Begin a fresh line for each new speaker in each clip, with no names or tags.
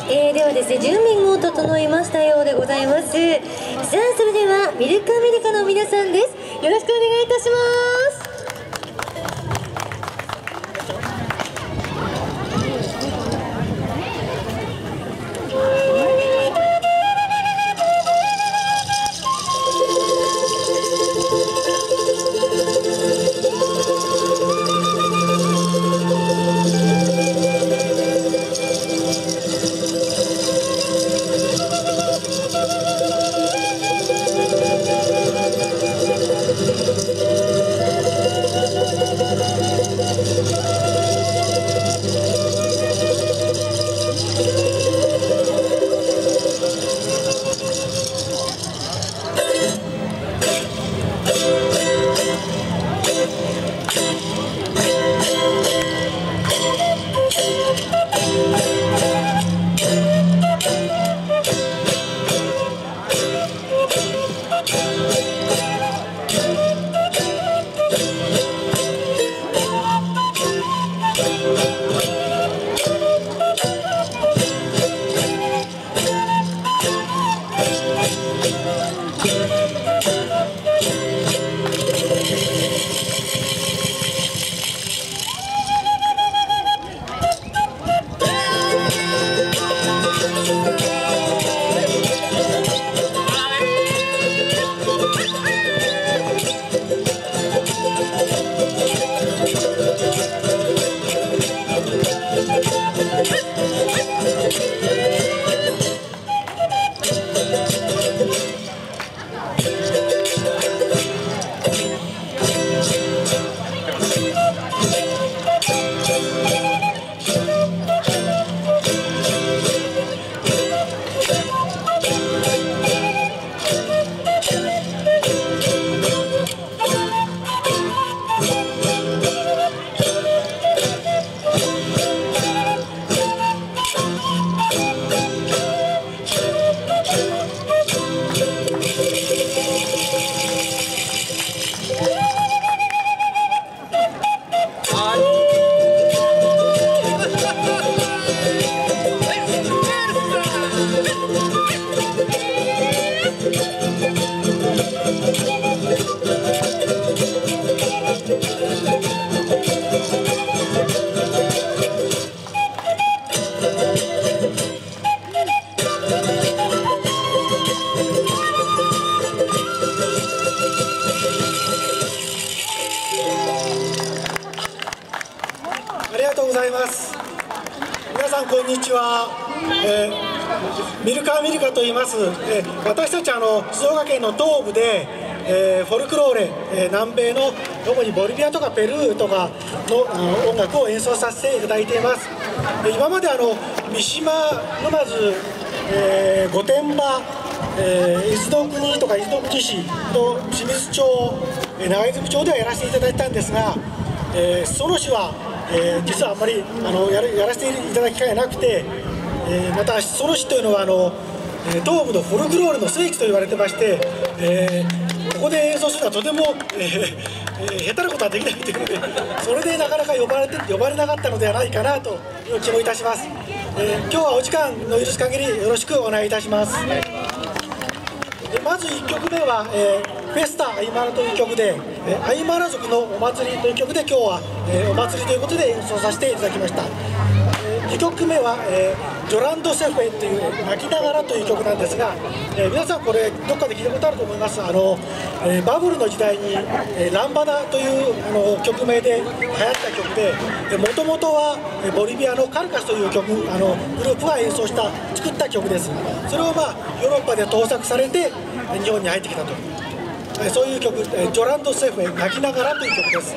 ではですね、準備も整いましたようでございます。さあ、それではミルクアメリカの皆さんです。よろしくお願いいたします。
皆さんこんにちは、ミルクアメリカと言います。私たち静岡県の東部で、フォルクローレ、南米の主にボリビアとかペルーとかの音楽を演奏させていただいています。今まで三島、沼津、御殿場、伊豆の国とか伊豆の国市の清水町、長泉町ではやらせていただいたんですが、裾野市は実はあんまりやらせていただく機会がなくて、また裾野市というのは東部のフォルクローレの聖地と言われてまして、ここで演奏するのはとても、下手なことはできないというので、それでなかなか呼ばれなかったのではないかなという気もいたします。今日はお時間の許す限りよろしくお願いいたします。まず1曲目は、フェスタアイマラという曲で、アイマラ族のお祭りという曲で今日は、お祭りということで演奏させていただきました。2曲目は、ジョランド・セフェという「泣きながら」という曲なんですが、皆さんこれどっかで聞いたことあると思います。バブルの時代に「ランバダ」という曲名で流行った曲で、もともとはボリビアのカルカスというグループが作った曲です。それをヨーロッパで盗作されて日本に入ってきたと、そういう曲、ジョランド・セフェ泣きながらという曲です。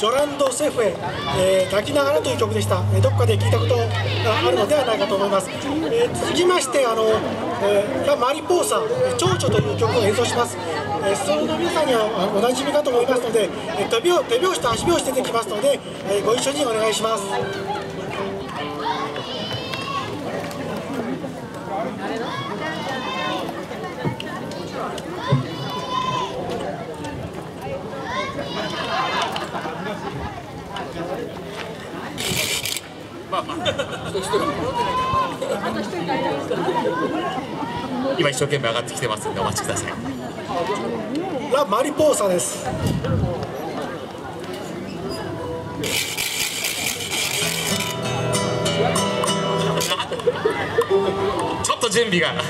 ジョランド・セフェ、泣きながらという曲でした。どこかで聞いたことがあるのではないかと思います。続きましてラ・マリポーサ蝶々という曲を演奏します。その皆さんにはおなじみかと思いますので、手拍子と足拍子出てきますので、ご一緒にお願いします。
今一生懸命上がってきてますんでお待ちください。
ラ・マリポーサです。
ちょっと準備が
「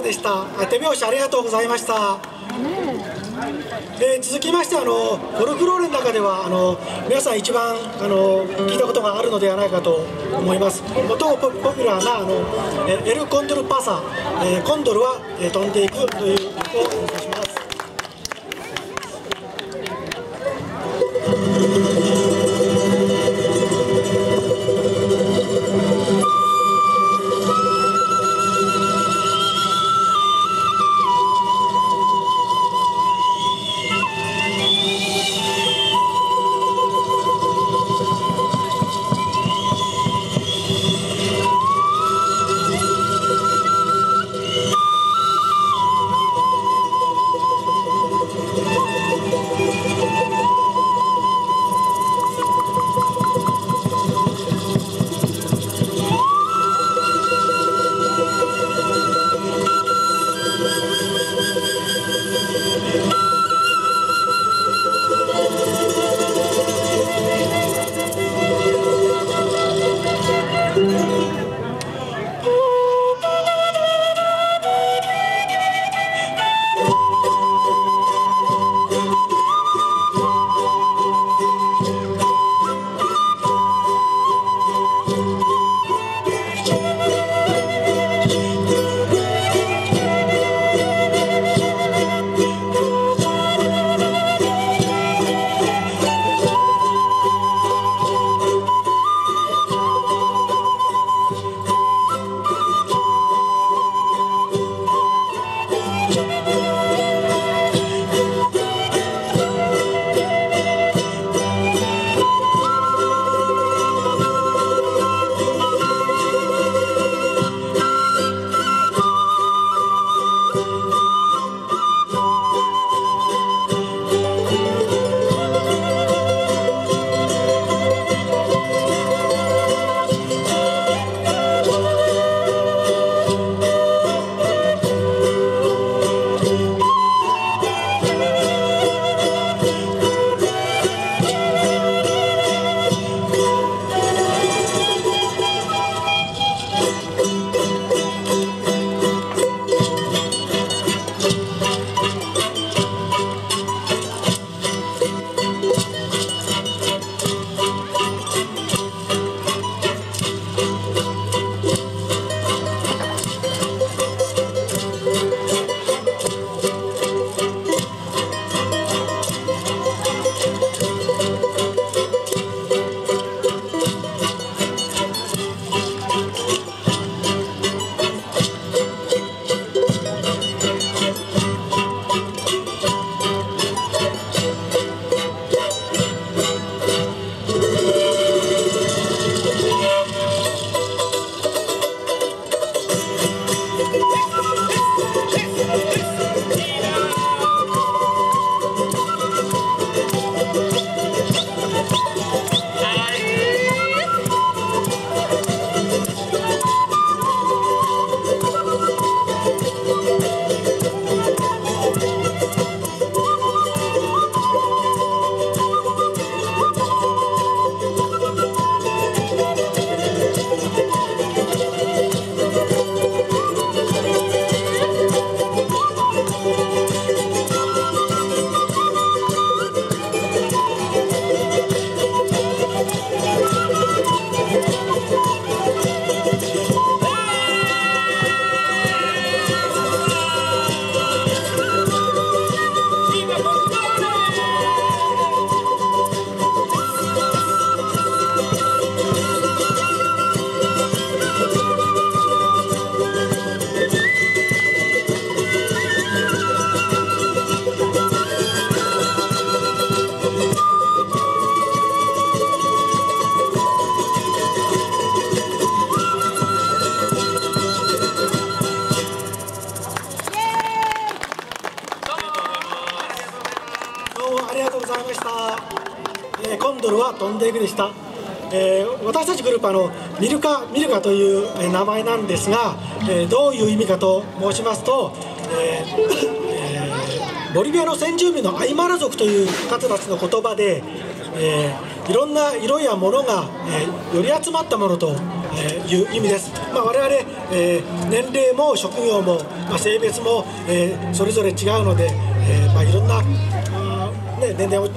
でした。手拍子ありがとうございました。続きましてフォルクローレの中では皆さん一番聞いたことがあるのではないかと思います。最もポピュラーなエル・コンドル・パサ、コンドルは飛んでいくという曲を演奏します。コンドルは飛んでいくでした。私たちグループミルカという名前なんですが、どういう意味かと申しますと、ボリビアの先住民のアイマラ族という方たちの言葉で、いろんな色やものが、より集まったものという意味です。我々、年齢も職業も、性別も、それぞれ違うので、いろんな、年齢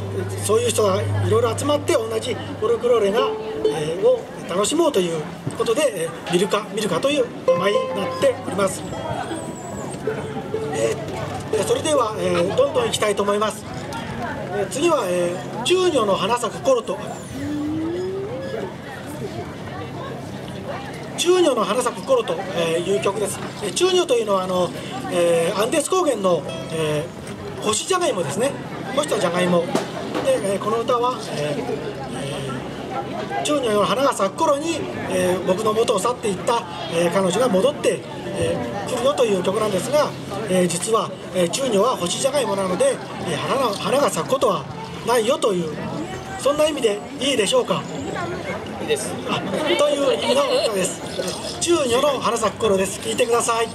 そういう人がいろいろ集まって同じフォルクローレが、を楽しもうということで、ミルカという名前になっております。それでは、どんどんいきたいと思います。次は、中女の花咲く頃と中女の花咲く頃という曲です。中女というのはアンデス高原の、干しじゃがいもですね。干したじゃがいもで、この歌は、中女の花が咲く頃に、僕の元を去っていった、彼女が戻って来るよという曲なんですが、実は、中女は干しじゃがいもなので、花が咲くことはないよという、そんな意味でいいでしょうか。いいです。という意味の歌です。中女の花咲く頃です。聴いてください。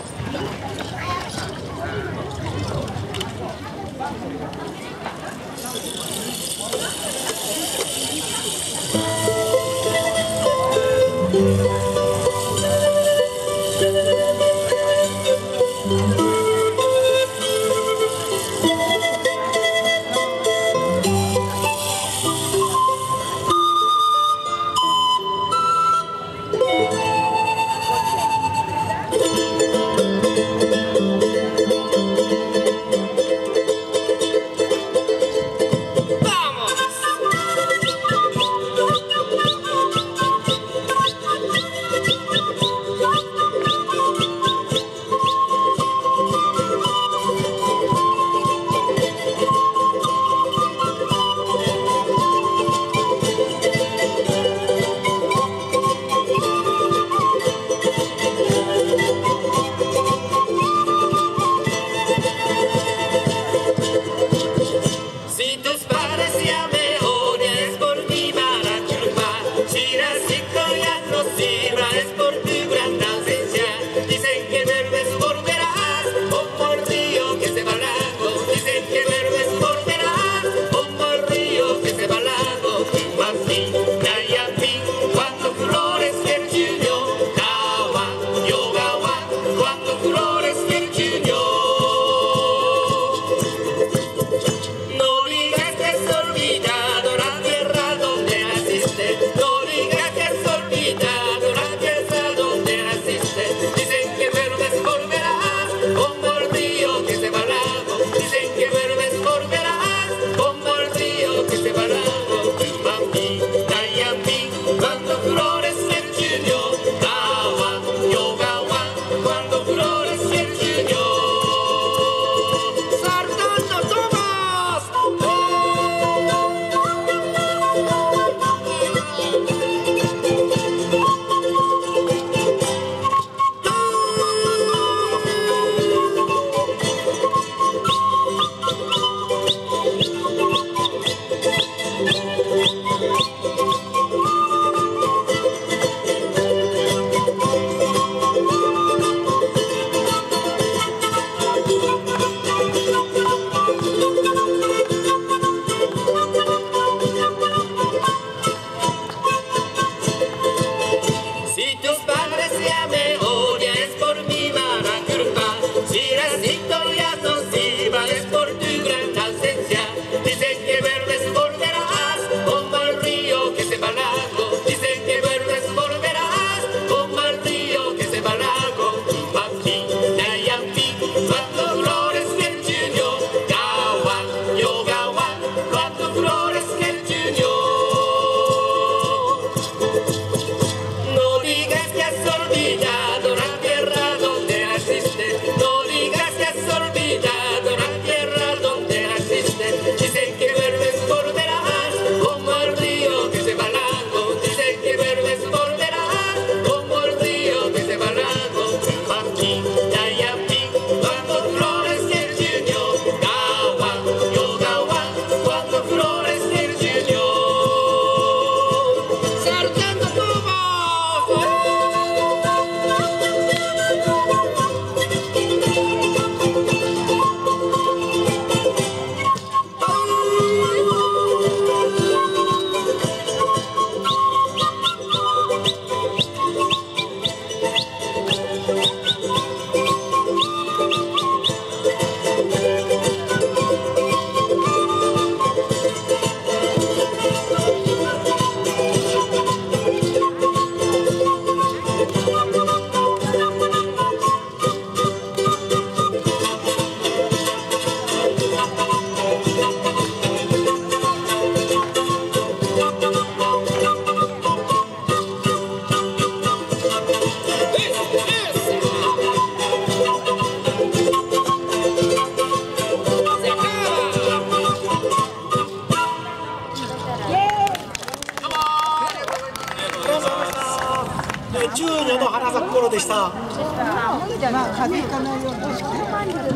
風邪ひかないようにして。も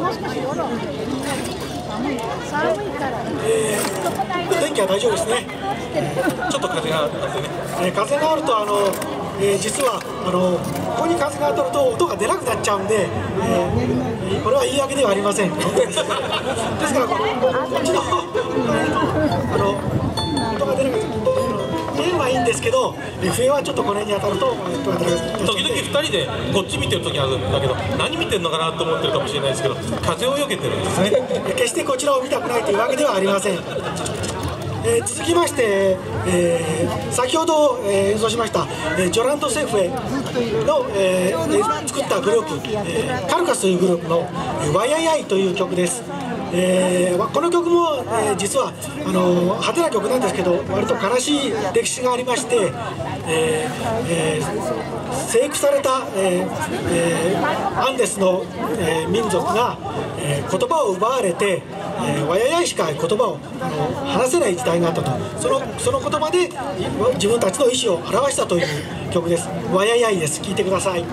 う少しよろ。寒いから。
天気は大丈夫ですね。
ちょっと風があってね。
風があると実はここに風が当たると音が出なくなっちゃうんで、これは言い訳ではありません。ですからこっちの方音が出なくなっちゃう。弦はいいんですけど、笛はちょっとこれに当たると音が出なくなっちゃう。
時々2人でこっち見てる時あるんだけど、何見てるのかなと思ってるかもしれないですけど、風をよけてるんですね。
決してこちらを見たくないというわけではありません。続きまして、先ほど、演奏しました、ジョランド・セフェの、作ったグループ、カルカスというグループの「ワイアイアイ」という曲です。この曲も、実は派手な曲なんですけど、割と悲しい歴史がありまして、征服された、アンデスの、民族が、言葉を奪われて、ワイアイアイしか言葉を話せない時代があったと。その言葉で自分たちの意思を表したという曲です。ワイアイアイです。聴いてください。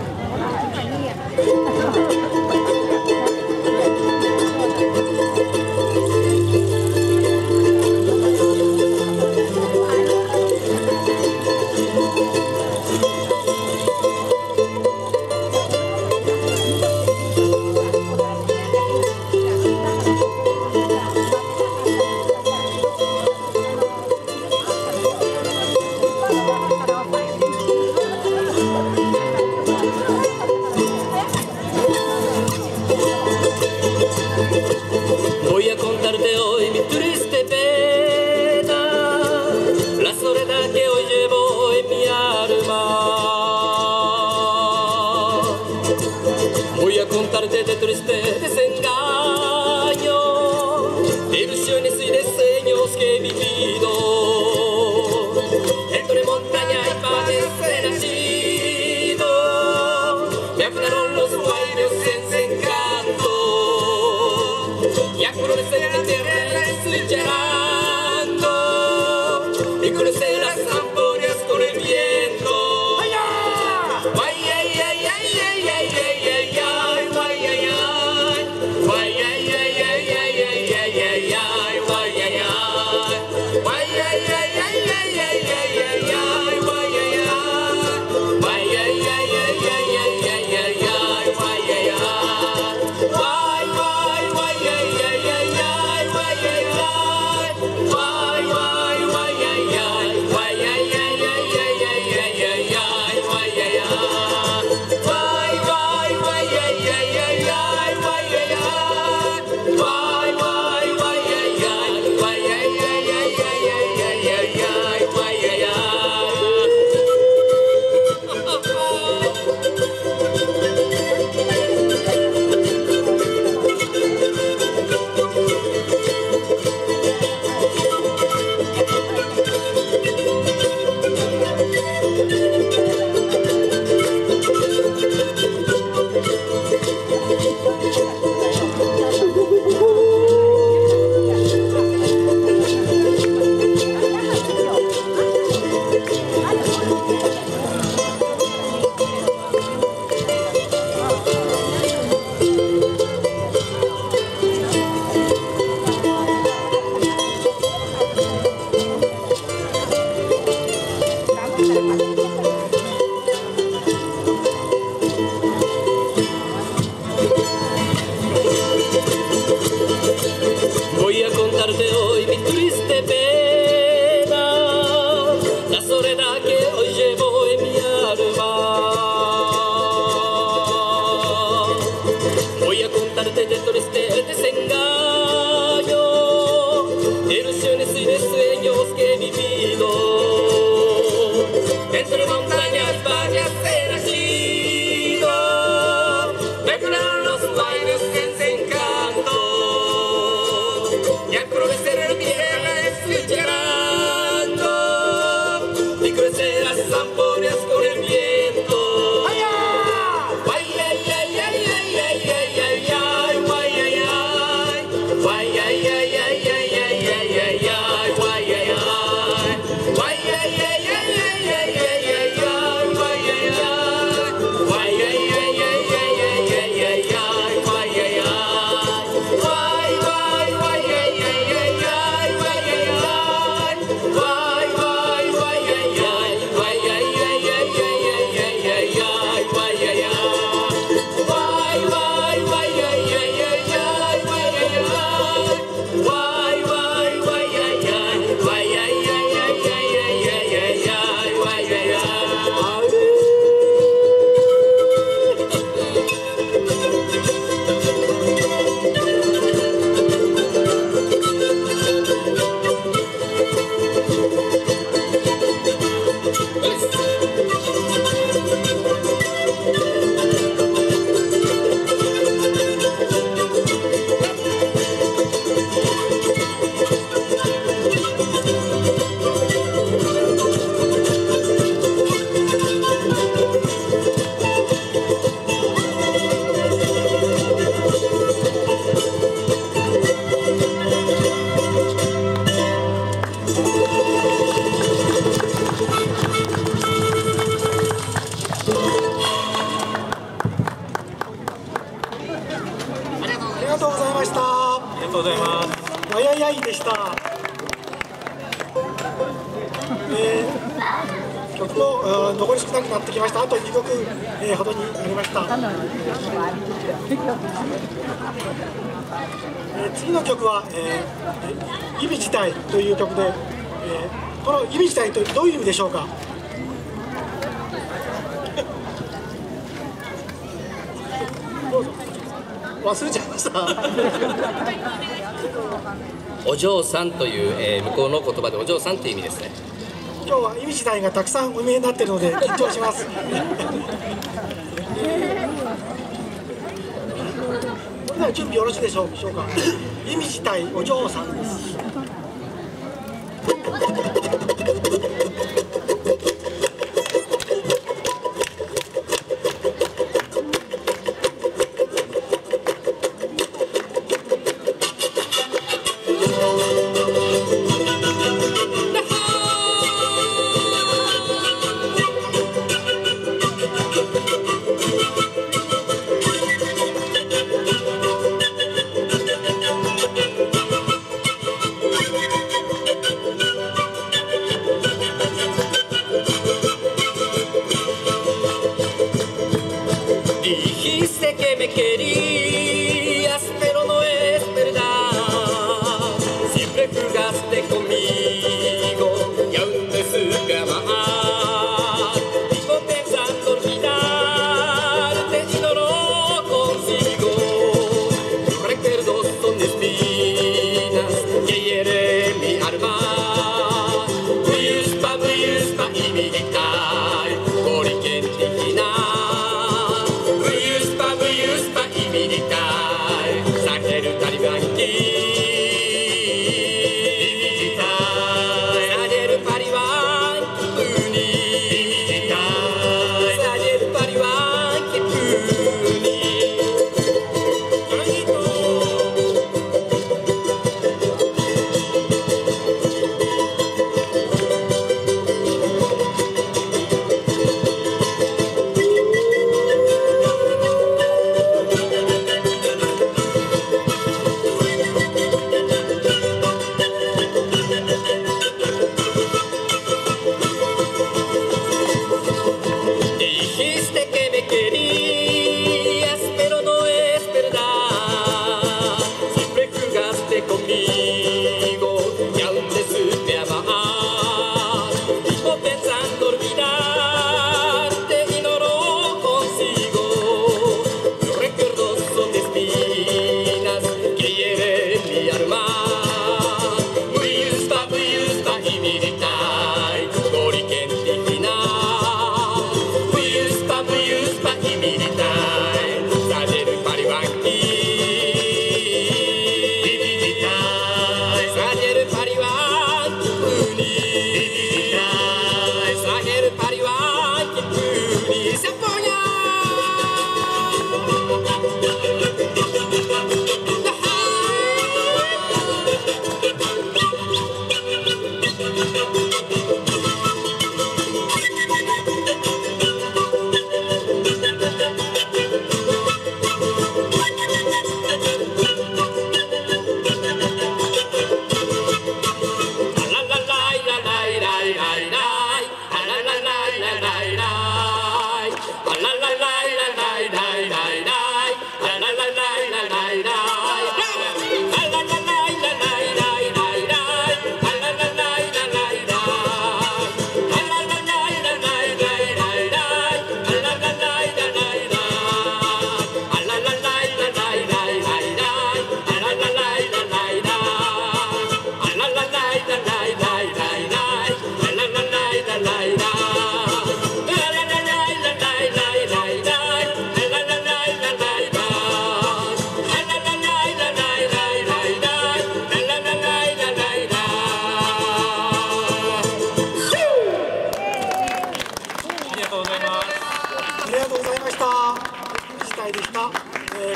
がとうございました。
ありがとうございます。
わややいでした。曲も残り少なくなってきました。あと2曲、ほどになりました。次の曲は「意味自体」という曲で、この意味自体とどういう意味でしょうか。どうぞ。忘れちゃいました。
お嬢さんという、向こうの言葉でお嬢さんという意味ですね。
今日は意味自体がたくさんお見えになっているので緊張します。それでは準備よろしいでしょうか。意味自体お嬢さんです。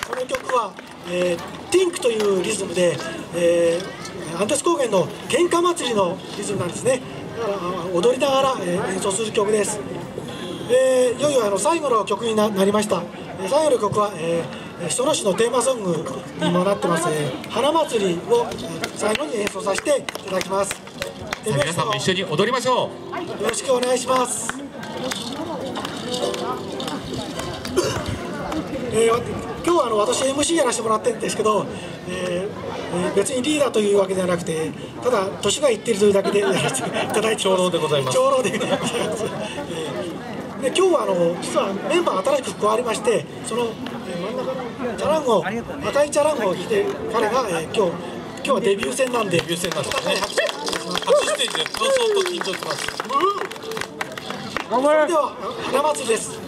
この曲は、ティンクというリズムで、アンデス高原の喧嘩祭りのリズムなんですね。だから踊りながら、演奏する曲です。いよいよ最後の曲になりました。最後の曲は、裾野市のテーマソングにもなってます、花祭りを最後に演奏させていただきます。
さあ皆さんも一緒に踊りましょう。
よろしくお願いします。今日は私 MC やらせてもらってるんですけど、別にリーダーというわけではなくて、ただ年がいっているというだけでやらせていただいてます。
長老でございます。
長老でございます。で今日は実はメンバー新しく加わりまして、その真ん中のチャランゴ、赤いチャランゴを弾いてる彼が、今日はデビュー戦なんで、
デビュー戦なんですね。初ステージで相当緊張します。
それでは花祭りです。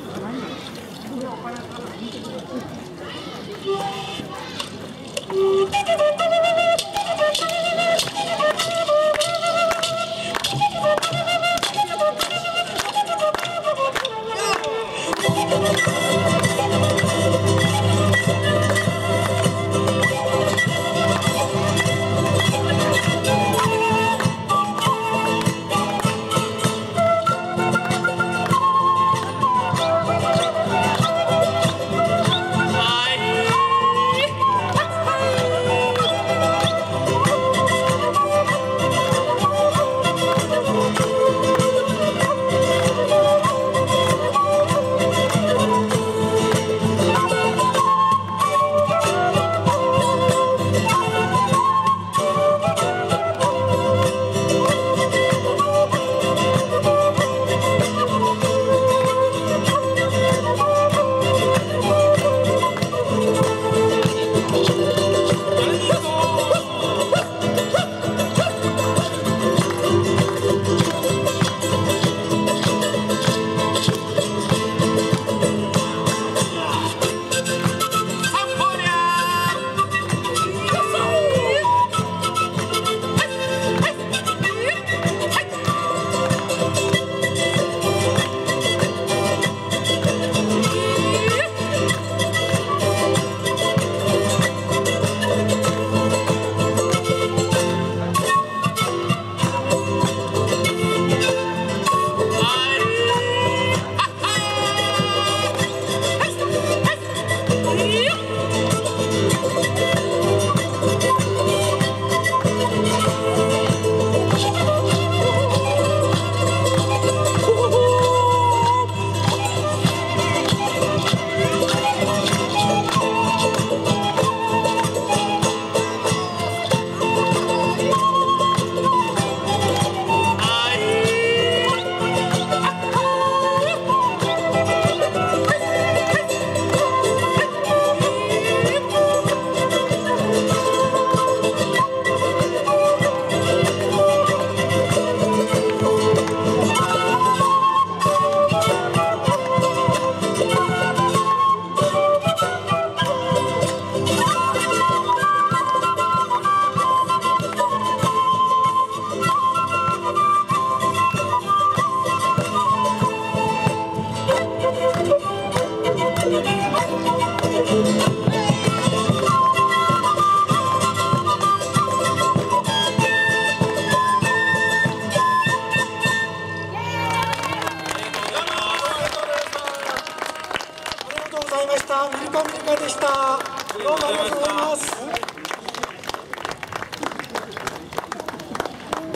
ミルカミルカでした。どうもありがとうございます。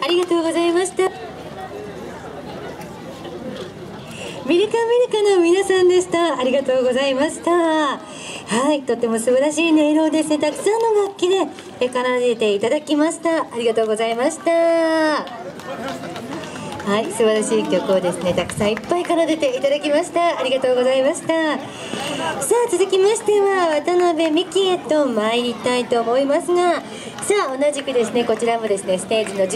ありがとうございました。ミルカミルカの皆さんでした。ありがとうございました。はい、とても素晴らしい音色ですね。たくさんの楽器で奏でていただきました。ありがとうございました。はい、素晴らしい曲をですね、たくさんいっぱい奏でていただきました。ありがとうございました。さあ、続きましては渡辺美希へと参りたいと思いますが、さあ同じくですね、こちらもですね、ステージの